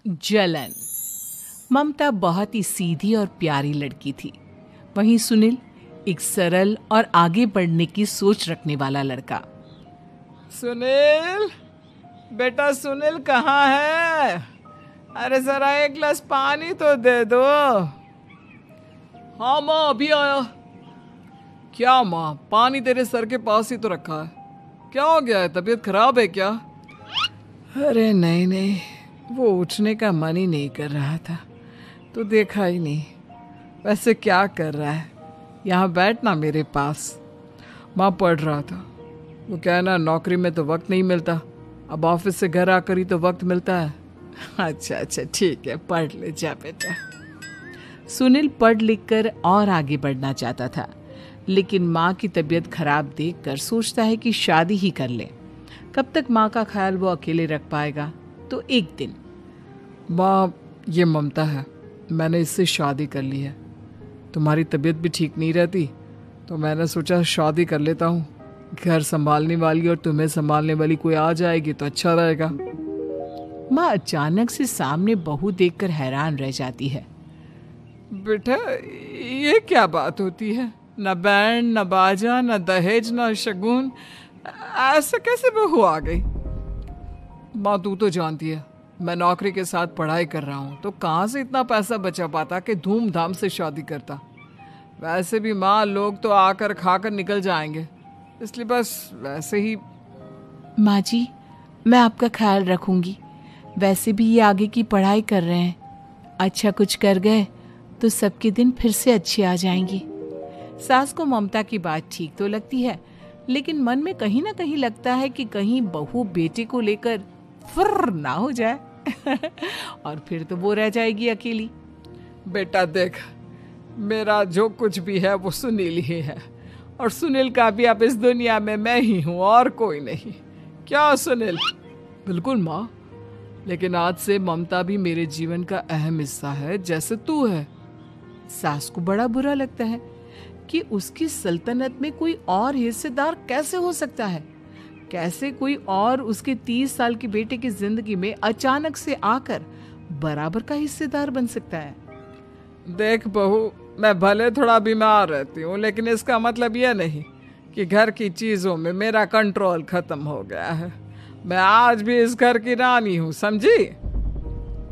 जलन। ममता बहुत ही सीधी और प्यारी लड़की थी। वहीं सुनील एक सरल और आगे बढ़ने की सोच रखने वाला लड़का। सुनील, बेटा सुनील कहाँ है? अरे जरा एक गिलास पानी तो दे दो। हाँ माँ, अभी आया। क्या माँ, पानी तेरे सर के पास ही तो रखा है। क्या हो गया है, तबीयत खराब है क्या? अरे नहीं नहीं, वो उठने का मन ही नहीं कर रहा था, तो देखा ही नहीं। वैसे क्या कर रहा है? यहाँ बैठना मेरे पास। माँ पढ़ रहा था। वो कहना नौकरी में तो वक्त नहीं मिलता, अब ऑफिस से घर आकर ही तो वक्त मिलता है। अच्छा ठीक है, पढ़ ले जा बेटा। सुनील पढ़ लिख कर और आगे बढ़ना चाहता था, लेकिन माँ की तबीयत खराब देखकर सोचता है कि शादी ही कर ले। कब तक माँ का ख्याल वो अकेले रख पाएगा? तो एक दिन, माँ ये ममता है, मैंने इससे शादी कर ली है। तुम्हारी तबीयत भी ठीक नहीं रहती, तो मैंने सोचा शादी कर लेता हूँ। घर संभालने वाली और तुम्हें संभालने वाली कोई आ जाएगी तो अच्छा रहेगा। माँ अचानक से सामने बहू देखकर हैरान रह जाती है। बेटा ये क्या बात होती है? न बैंड, न बाजा, न दहेज, न शगुन, ऐसे कैसे बहू आ गई? माँ तू तो जानती है, मैं नौकरी के साथ पढ़ाई कर रहा हूँ, तो कहाँ से इतना पैसा बचा पाता कि धूमधाम से शादी करता। वैसे भी माँ, लोग तो आकर खाकर निकल जाएंगे, इसलिए बस वैसे ही। माँ जी, मैं आपका ख्याल रखूंगी। वैसे भी ये आगे की पढ़ाई कर रहे हैं, अच्छा कुछ कर गए तो सबके दिन फिर से अच्छे आ जाएंगे। सास को ममता की बात ठीक तो लगती है, लेकिन मन में कहीं ना कहीं लगता है कि कहीं बहू बेटे को लेकर फुर्र ना हो जाए और फिर तो वो रह जाएगी अकेली। बेटा देख, मेरा जो कुछ भी है वो सुनील ही है, और सुनील का भी अब इस दुनिया में मैं ही हूँ और कोई नहीं। क्या सुनील? बिल्कुल माँ, लेकिन आज से ममता भी मेरे जीवन का अहम हिस्सा है, जैसे तू है। सास को बड़ा बुरा लगता है कि उसकी सल्तनत में कोई और हिस्सेदार कैसे हो सकता है। कैसे कोई और उसके 30 साल के बेटे की जिंदगी में अचानक से आकर बराबर का हिस्सेदार बन सकता है। देख बहू, मैं भले थोड़ा बीमार रहती हूँ, लेकिन इसका मतलब यह नहीं कि घर की चीजों में मेरा कंट्रोल खत्म हो गया है। मैं आज भी इस घर की रानी हूँ, समझी?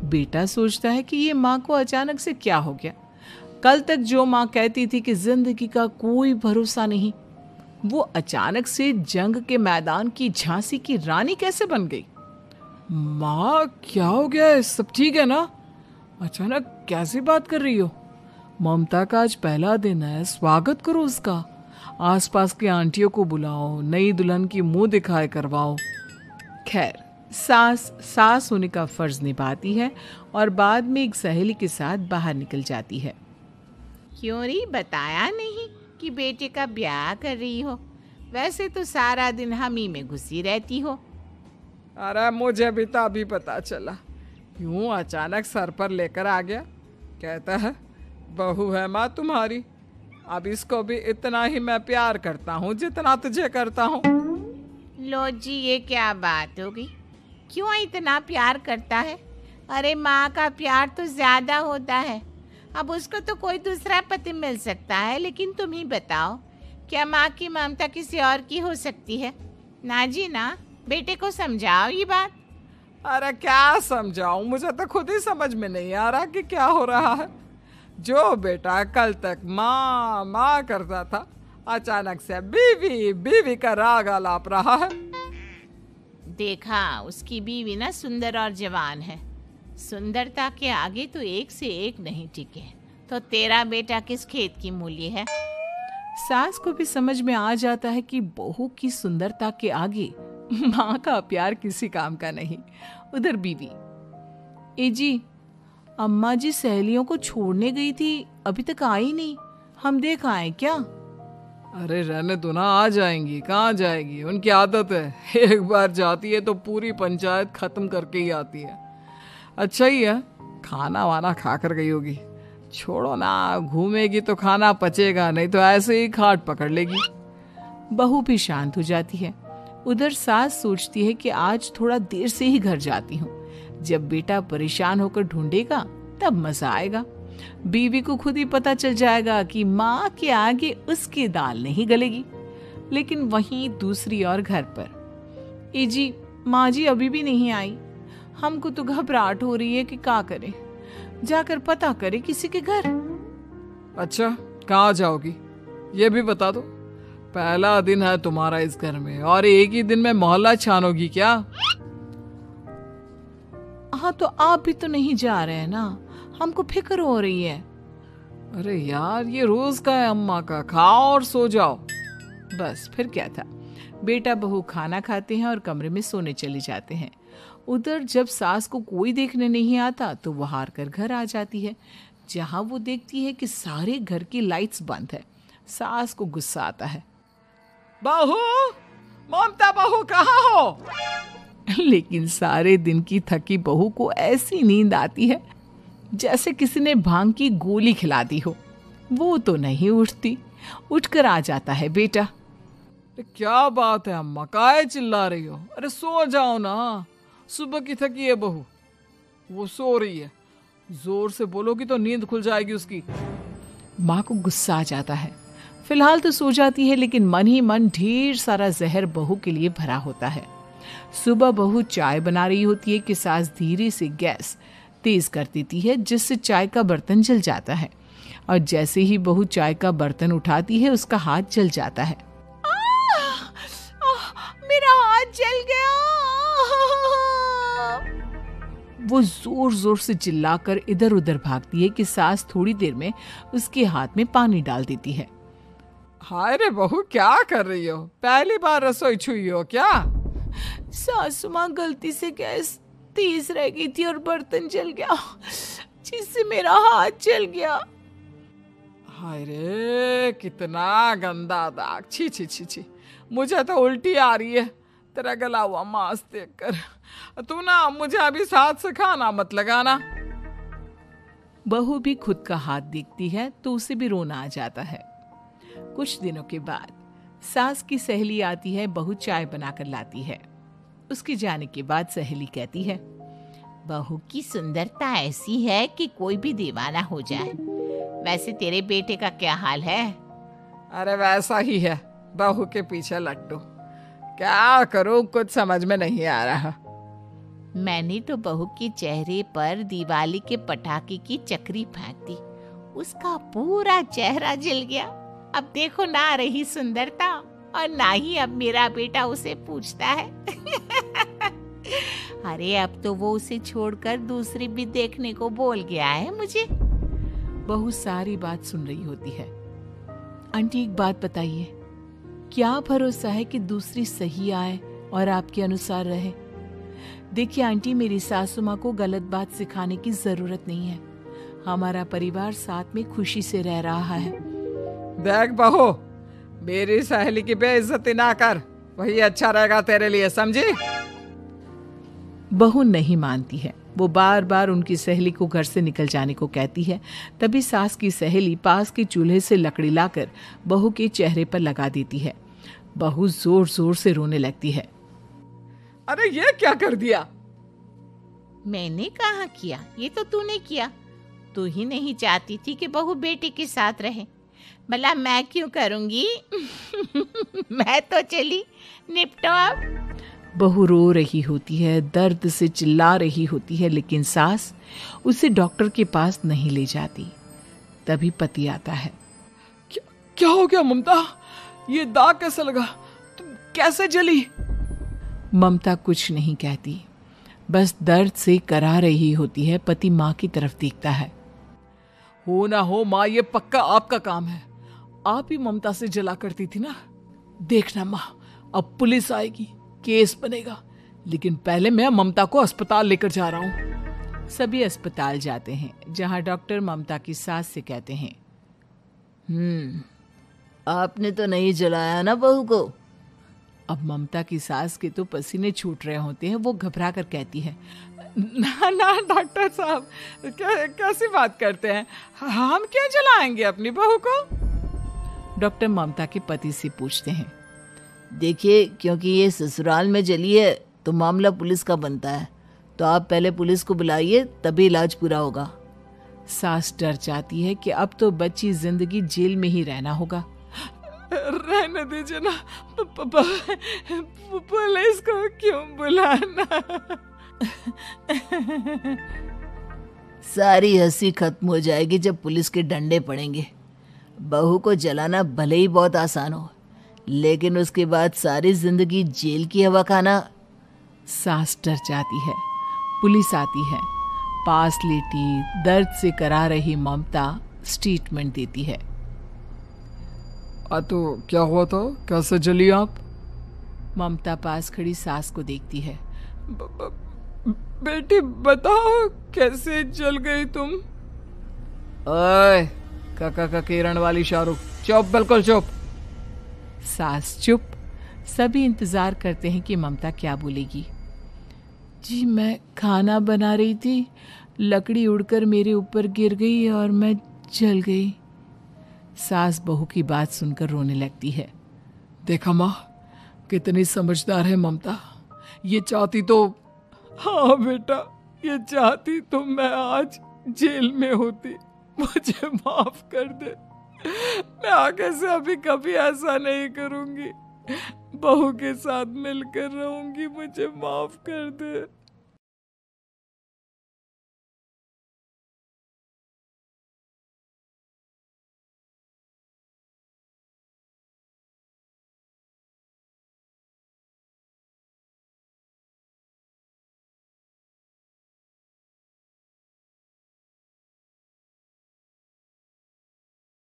बेटा सोचता है कि ये माँ को अचानक से क्या हो गया। कल तक जो माँ कहती थी कि जिंदगी का कोई भरोसा नहीं, वो अचानक से जंग के मैदान की झांसी की रानी कैसे बन गई? माँ क्या हो गया है? सब ठीक है ना? अचानक कैसी बात कर रही हो? ममता का आज पहला दिन है, स्वागत करो उसका। आसपास की आंटियों को बुलाओ, नई दुल्हन की मुंह दिखाए करवाओ। खैर, सास होने का फर्ज निभाती है और बाद में एक सहेली के साथ बाहर निकल जाती है। क्यों री, बताया नहीं कि बेटे का ब्याह कर रही हो? वैसे तो सारा दिन हम ही में घुसी रहती हो। अरे मुझे भी तो अभी पता चला, यूं अचानक सर पर लेकर आ गया। कहता है बहू है माँ तुम्हारी। अब इसको भी इतना ही मैं प्यार करता हूँ जितना तुझे करता हूँ। लो जी, ये क्या बात हो गई? क्यों इतना प्यार करता है? अरे माँ का प्यार तो ज्यादा होता है। अब उसको तो कोई दूसरा पति मिल सकता है, लेकिन तुम ही बताओ, क्या माँ की ममता किसी और की हो सकती है? ना जी ना, बेटे को समझाओ ये बात। अरे क्या समझाऊं, मुझे तो खुद ही समझ में नहीं आ रहा कि क्या हो रहा है। जो बेटा कल तक माँ माँ करता था, अचानक से बीवी बीवी का राग आलाप रहा है। देखा, उसकी बीवी ना सुंदर और जवान है। सुंदरता के आगे तो एक से एक नहीं टिके, तो तेरा बेटा किस खेत की मूली है? सास को भी समझ में आ जाता है कि बहू की सुंदरता के आगे माँ का प्यार किसी काम का नहीं। उधर बीवी, ए जी, अम्मा जी सहेलियों को छोड़ने गई थी, अभी तक आई नहीं, हम देख आए क्या? अरे रहने दो ना, आ जाएंगी। कहाँ जाएगी, उनकी आदत है, एक बार जाती है तो पूरी पंचायत खत्म करके ही आती है। अच्छा ही है, खाना वाना खा कर गई होगी। छोड़ो ना, घूमेगी तो खाना पचेगा, नहीं तो ऐसे ही खाट पकड़ लेगी। बहू भी शांत हो जाती है। उधर सास सोचती है कि आज थोड़ा देर से ही घर जाती हूँ, जब बेटा परेशान होकर ढूंढेगा तब मजा आएगा। बीवी को खुद ही पता चल जाएगा कि माँ के आगे उसकी दाल नहीं गलेगी। लेकिन वहीं दूसरी ओर घर पर, जी माँ जी अभी भी नहीं आई। हमको तो घबराहट हो रही है कि क्या करें, जाकर पता करे किसी के घर। अच्छा, कहाँ जाओगी ये भी बता दो। पहला दिन है तुम्हारा इस घर में और एक ही दिन में मोहल्ला छानोगी क्या? हाँ तो आप भी तो नहीं जा रहे हैं ना, हमको फिक्र हो रही है। अरे यार, ये रोज का है अम्मा का, खाओ और सो जाओ। बस फिर क्या था, बेटा बहू खाना खाते हैं और कमरे में सोने चले जाते हैं। उधर जब सास को कोई देखने नहीं आता तो वो हार कर घर आ जाती है, जहां वो देखती है कि सारे घर की लाइट्स बंद है। सास को गुस्सा आता है। बहू, ममता बहू कहाँ हो? लेकिन सारे दिन की थकी बहू को ऐसी नींद आती है जैसे किसी ने भांग की गोली खिला दी हो। वो तो नहीं उठती, उठकर आ जाता है बेटा। क्या बात है अम्मा, काहे चिल्ला रही हो? अरे सो जाओ ना, सुबह की थकी है बहू, वो सो रही है। जोर से बोलोगी तो नींद खुल जाएगी उसकी। माँ को गुस्सा आ जाता है। फिलहाल तो सो जाती है, लेकिन मन ही मन ढेर सारा जहर बहू के लिए भरा होता है। सुबह बहू चाय बना रही होती है कि सास धीरे से गैस तेज कर देती है, जिससे चाय का बर्तन जल जाता है। और जैसे ही बहू चाय का बर्तन उठाती है उसका हाथ जल जाता है। मेरा हाथ जल गया। वो जोर जोर से चिल्लाकर इधर उधर भागती है कि सास थोड़ी देर में उसके हाथ में पानी डाल देती है। हाय रे बहू, क्या कर रही हो? पहली बार रसोई छुई हो क्या? सासू माँ गलती से गैस तेज रह गई थी और बर्तन जल गया, जिससे मेरा हाथ जल गया। हाय रे, कितना गंदा दाग। छी छी छी छी, मुझे तो उल्टी आ रही है तेरा गला हुआ मांस देखकर। तू ना मुझे अभी साथ से खाना मत लगाना। बहू भी खुद का हाथ देखती है तो उसे भी रोना आ जाता है। कुछ दिनों के बाद सास की सहेली आती है, बहू चाय बनाकर लाती है। उसके जाने के बाद सहेली कहती है, बहू की सुंदरता ऐसी है कि कोई भी दीवाना हो जाए। वैसे तेरे बेटे का क्या हाल है? अरे वैसा ही है, बहू के पीछे लट्टू। क्या करूं, कुछ समझ में नहीं आ रहा। मैंने तो बहू के चेहरे पर दिवाली के पटाखे की चक्री फेंक दी, उसका पूरा चेहरा जल गया। अब देखो ना रही सुंदरता, और ना ही अब मेरा बेटा उसे पूछता है। अरे अब तो वो उसे छोड़कर दूसरी भी देखने को बोल गया है मुझे। बहू सारी बात सुन रही होती है। आंटी एक बात बताइए, क्या भरोसा है कि दूसरी सही आए और आपके अनुसार रहे? देखिए आंटी, मेरी सासू माँ को गलत बात सिखाने की जरूरत नहीं है। हमारा परिवार साथ में खुशी से रह रहा है। देख बहू, मेरी सहेली की बेइज्जती ना कर, वही अच्छा रहेगा तेरे लिए, समझी? बहू नहीं मानती है। वो बार बार उनकी सहेली को घर से निकल जाने को कहती है। तभी सास की सहेली पास के चूल्हे से लकड़ी लाकर बहू के चेहरे पर लगा देती है। बहू जोर जोर से रोने लगती है। अरे ये क्या कर दिया? मैंने कहाँ किया, ये तो तूने किया। तू ही नहीं चाहती थी कि बहू बेटे के साथ रहे, भला मैं क्यों करूंगी? मैं तो चली, निपटो अब। बहू रो रही होती है, दर्द से चिल्ला रही होती है, लेकिन सास उसे डॉक्टर के पास नहीं ले जाती। तभी पति आता है। क्या हो गया ममता? ये दाग कैसे लगा? तुम कैसे जली? ममता कुछ नहीं कहती, बस दर्द से करा रही होती है। पति माँ की तरफ देखता है। हो ना हो माँ, ये पक्का आपका काम है। आप ही ममता से जला करती थी ना। देखना माँ, अब पुलिस आएगी, केस बनेगा, लेकिन पहले मैं ममता को अस्पताल लेकर जा रहा हूँ। सभी अस्पताल जाते हैं, जहाँ डॉक्टर ममता की सास से कहते हैं, आपने तो नहीं जलाया ना बहू को? अब ममता की सास के तो पसीने छूट रहे होते हैं। वो घबरा कर कहती है, ना ना डॉक्टर साहब, कैसी बात करते हैं? हम क्या जलाएंगे अपनी बहू को? डॉक्टर ममता के पति से पूछते हैं। देखिए, क्योंकि ये ससुराल में जली है तो मामला पुलिस का बनता है, तो आप पहले पुलिस को बुलाइए, तभी इलाज पूरा होगा। सास डर जाती है कि अब तो बच्ची जिंदगी जेल में ही रहना होगा। रहने दीजिए ना, पुलिस को क्यों बुलाना? सारी हंसी खत्म हो जाएगी जब पुलिस के डंडे पड़ेंगे। बहू को जलाना भले ही बहुत आसान हो, लेकिन उसके बाद सारी जिंदगी जेल की हवा खाना। सास डर जाती है। पुलिस आती है। पास लेटी दर्द से करा रही ममता स्टेटमेंट देती है। तो क्या हुआ था, कैसे जली आप? ममता पास खड़ी सास को देखती है। बेटी बताओ, कैसे जल गई तुम? ओए काका का किरण वाली शाहरुख, चुप, बिल्कुल चुप। सास चुप। सभी इंतजार करते हैं कि ममता क्या बोलेगी। जी मैं खाना बना रही थी, लकड़ी उड़कर मेरे ऊपर गिर गई और मैं जल गई। सास बहू की बात सुनकर रोने लगती है। देखा माँ, कितनी समझदार है ममता। ये चाहती तो, हाँ बेटा, ये चाहती तो मैं आज जेल में होती। मुझे माफ कर दे, मैं आगे से अभी कभी ऐसा नहीं करूंगी। बहू के साथ मिलकर रहूंगी, मुझे माफ कर दे।